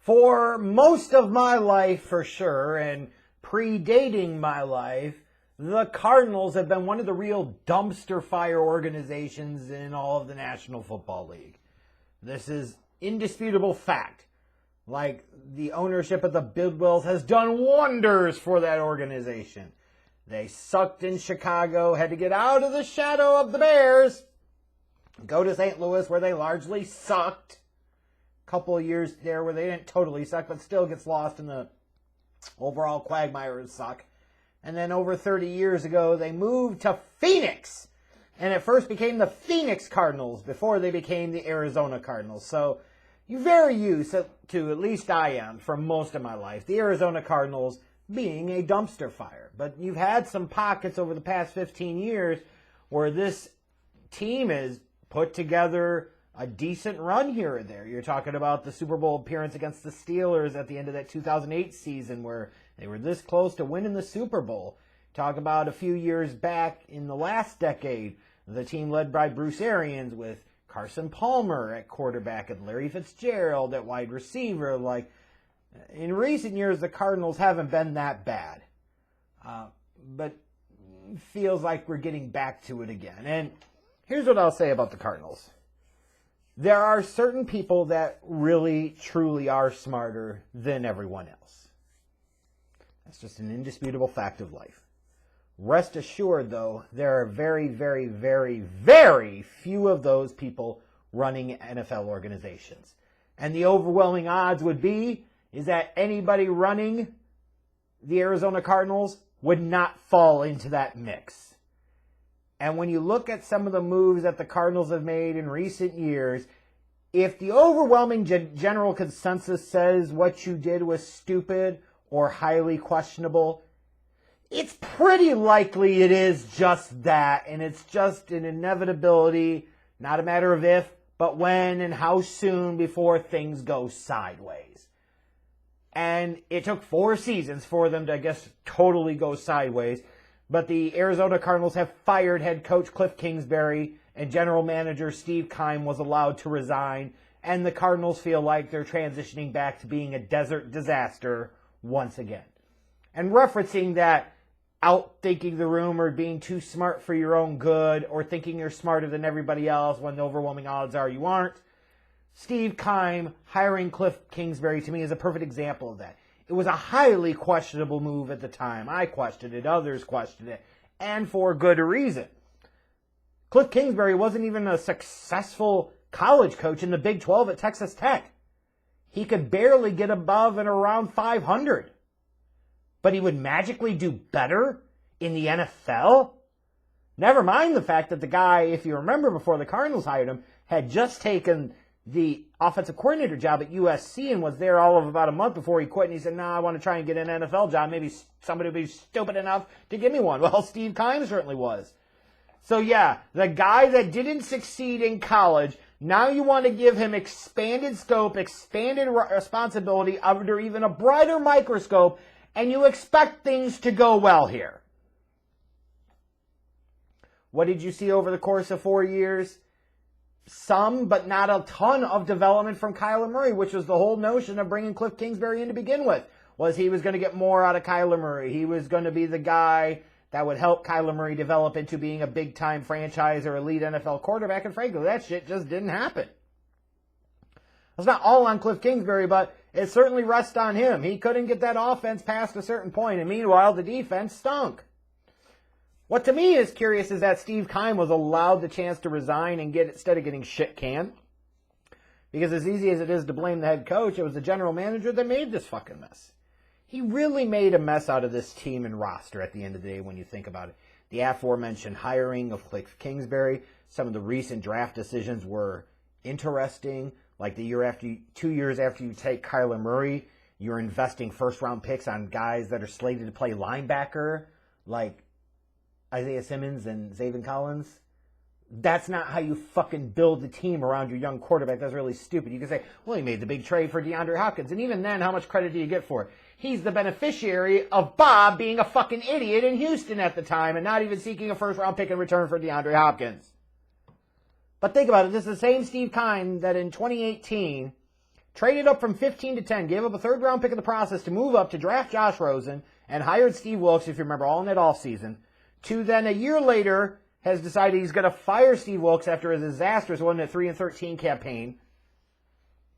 For most of my life, for sure, and predating my life, the Cardinals have been one of the real dumpster fire organizations in all of the National Football League. This is indisputable fact. Like, the ownership of the Bidwells has done wonders for that organization. They sucked in Chicago, had to get out of the shadow of the Bears, go to St. Louis where they largely sucked. Couple of years there where they didn't totally suck, but still gets lost in the overall quagmire of suck. And then over 30 years ago, they moved to Phoenix. And it first became the Phoenix Cardinals before they became the Arizona Cardinals. So you're very used to, at least I am, for most of my life, the Arizona Cardinals being a dumpster fire. But you've had some pockets over the past 15 years where this team has put together a decent run here or there. You're talking about the Super Bowl appearance against the Steelers at the end of that 2008 season where they were this close to winning the Super Bowl. Talk about a few years back in the last decade, the team led by Bruce Arians with Carson Palmer at quarterback and Larry Fitzgerald at wide receiver. Like, in recent years, the Cardinals haven't been that bad. But feels like we're getting back to it again. And here's what I'll say about the Cardinals. There are certain people that really, truly are smarter than everyone else. That's just an indisputable fact of life. Rest assured, though, there are very, very, very, very few of those people running NFL organizations. And the overwhelming odds would be is that anybody running the Arizona Cardinals would not fall into that mix. And when you look at some of the moves that the Cardinals have made in recent years, if the overwhelming general consensus says what you did was stupid or highly questionable, it's pretty likely it is just that. And it's just an inevitability, not a matter of if, but when and how soon before things go sideways. And it took 4 seasons for them to, I guess, totally go sideways. But the Arizona Cardinals have fired head coach Kliff Kingsbury, and general manager Steve Keim was allowed to resign. And the Cardinals feel like they're transitioning back to being a desert disaster once again. And referencing that outthinking the room or being too smart for your own good or thinking you're smarter than everybody else when the overwhelming odds are you aren't, Steve Keim hiring Kliff Kingsbury to me is a perfect example of that. It was a highly questionable move at the time. I questioned it. Others questioned it. And for good reason. Kliff Kingsbury wasn't even a successful college coach in the Big 12 at Texas Tech. He could barely get above and around 500. But he would magically do better in the NFL? Never mind the fact that the guy, if you remember before the Cardinals hired him, had just taken the offensive coordinator job at USC and was there all of about a month before he quit. And he said, I want to try and get an NFL job. Maybe somebody will be stupid enough to give me one. Well, Steve Keim certainly was. So yeah, the guy that didn't succeed in college, now you want to give him expanded scope, expanded responsibility under even a brighter microscope, and you expect things to go well here. What did you see over the course of 4 years? Some, but not a ton of development from Kyler Murray, which was the whole notion of bringing Kliff Kingsbury in to begin with, was he was going to get more out of Kyler Murray. He was going to be the guy that would help Kyler Murray develop into being a big-time franchise or elite NFL quarterback, and frankly, that shit just didn't happen. It's not all on Kliff Kingsbury, but it certainly rests on him. He couldn't get that offense past a certain point, and meanwhile, the defense stunk. What to me is curious is that Steve Keim was allowed the chance to resign and get instead of getting shit canned. Because as easy as it is to blame the head coach, it was the general manager that made this fucking mess. He really made a mess out of this team and roster at the end of the day when you think about it. The aforementioned hiring of Kliff Kingsbury, some of the recent draft decisions were interesting. Like 2 years after you take Kyler Murray, you're investing first-round picks on guys that are slated to play linebacker, like Isaiah Simmons and Zaven Collins. That's not how you fucking build the team around your young quarterback. That's really stupid. You can say, well, he made the big trade for DeAndre Hopkins. And even then, how much credit do you get for it? He's the beneficiary of Bob being a fucking idiot in Houston at the time and not even seeking a first-round pick in return for DeAndre Hopkins. But think about it. This is the same Steve Keim that in 2018 traded up from 15 to 10, gave up a third-round pick in the process to move up to draft Josh Rosen, and hired Steve Wilkes, if you remember, all in that offseason, to then a year later has decided he's going to fire Steve Wilkes after a disastrous 1-13 campaign,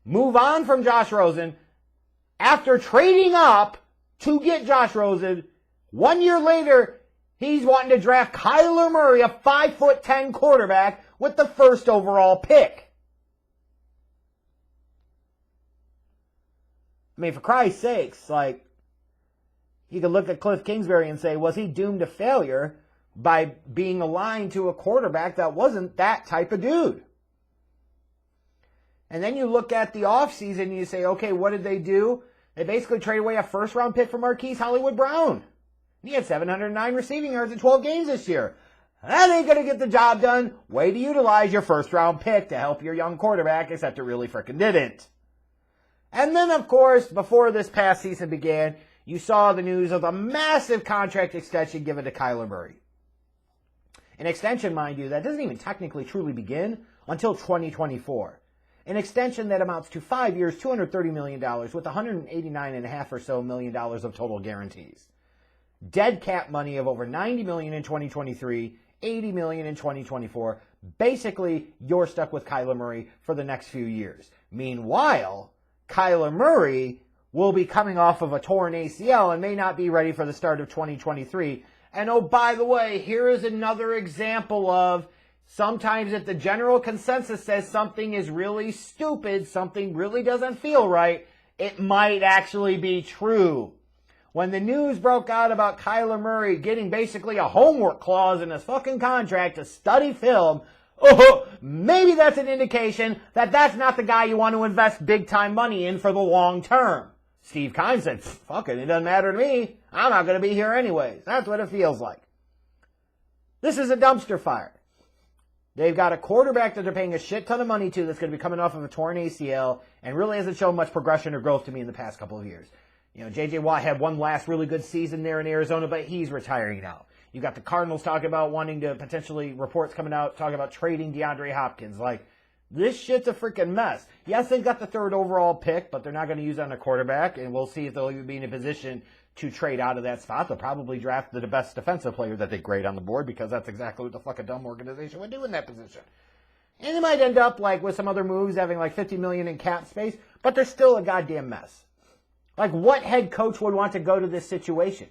move on from Josh Rosen, after trading up to get Josh Rosen. 1 year later, he's wanting to draft Kyler Murray, a 5'10" quarterback, with the first overall pick. I mean, for Christ's sakes, like, you could look at Kliff Kingsbury and say, was he doomed to failure by being aligned to a quarterback that wasn't that type of dude? And then you look at the offseason and you say, okay, what did they do? They basically traded away a first-round pick for Marquise Hollywood Brown. He had 709 receiving yards in 12 games this year. That ain't going to get the job done. Way to utilize your first-round pick to help your young quarterback, except it really frickin' didn't. And then, of course, before this past season began, you saw the news of a massive contract extension given to Kyler Murray. An extension, mind you, that doesn't even technically truly begin until 2024. An extension that amounts to 5 years, $230 million, with $189.5 or so million of total guarantees. Dead cap money of over $90 million in 2023, $80 million in 2024. Basically, you're stuck with Kyler Murray for the next few years. Meanwhile, Kyler Murray will be coming off of a torn ACL and may not be ready for the start of 2023. And oh, by the way, here is another example of sometimes if the general consensus says something is really stupid, something really doesn't feel right, it might actually be true. When the news broke out about Kyler Murray getting basically a homework clause in his fucking contract to study film, oh, maybe that's an indication that that's not the guy you want to invest big-time money in for the long term. Steve Keim said, fuck it doesn't matter to me. I'm not going to be here anyways. That's what it feels like. This is a dumpster fire. They've got a quarterback that they're paying a shit ton of money to that's going to be coming off of a torn ACL and really hasn't shown much progression or growth to me in the past couple of years. You know, J.J. Watt had one last really good season there in Arizona, but he's retiring now. You got the Cardinals talking about wanting to potentially, reports coming out, talking about trading DeAndre Hopkins. Like, this shit's a freaking mess. Yes, they've got the third overall pick, but they're not going to use it on a quarterback, and we'll see if they'll even be in a position to trade out of that spot. They'll probably draft the best defensive player that they grade on the board because that's exactly what the fucking dumb organization would do in that position. And they might end up, like, with some other moves having, like, $50 million in cap space, but they're still a goddamn mess. Like, what head coach would want to go to this situation?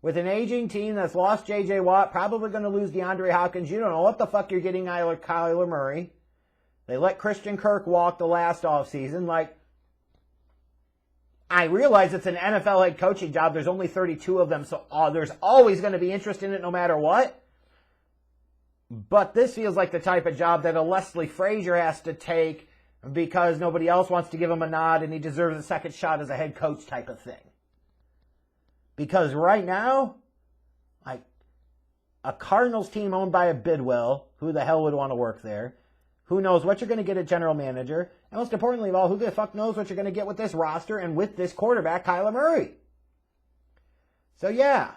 With an aging team that's lost J.J. Watt, probably going to lose DeAndre Hopkins. You don't know what the fuck you're getting out of Kyler Murray. They let Christian Kirk walk the last offseason. Like, I realize it's an NFL head coaching job. There's only 32 of them, so there's always going to be interest in it no matter what. But this feels like the type of job that a Leslie Frazier has to take because nobody else wants to give him a nod and he deserves a second shot as a head coach type of thing. Because right now, like, a Cardinals team owned by a Bidwell, who the hell would want to work there? Who knows what you're going to get at general manager? And most importantly of all, who the fuck knows what you're going to get with this roster and with this quarterback, Kyler Murray? So yeah,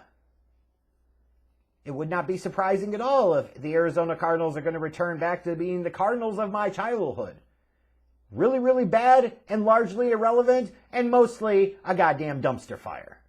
it would not be surprising at all if the Arizona Cardinals are going to return back to being the Cardinals of my childhood. Really, really bad and largely irrelevant and mostly a goddamn dumpster fire.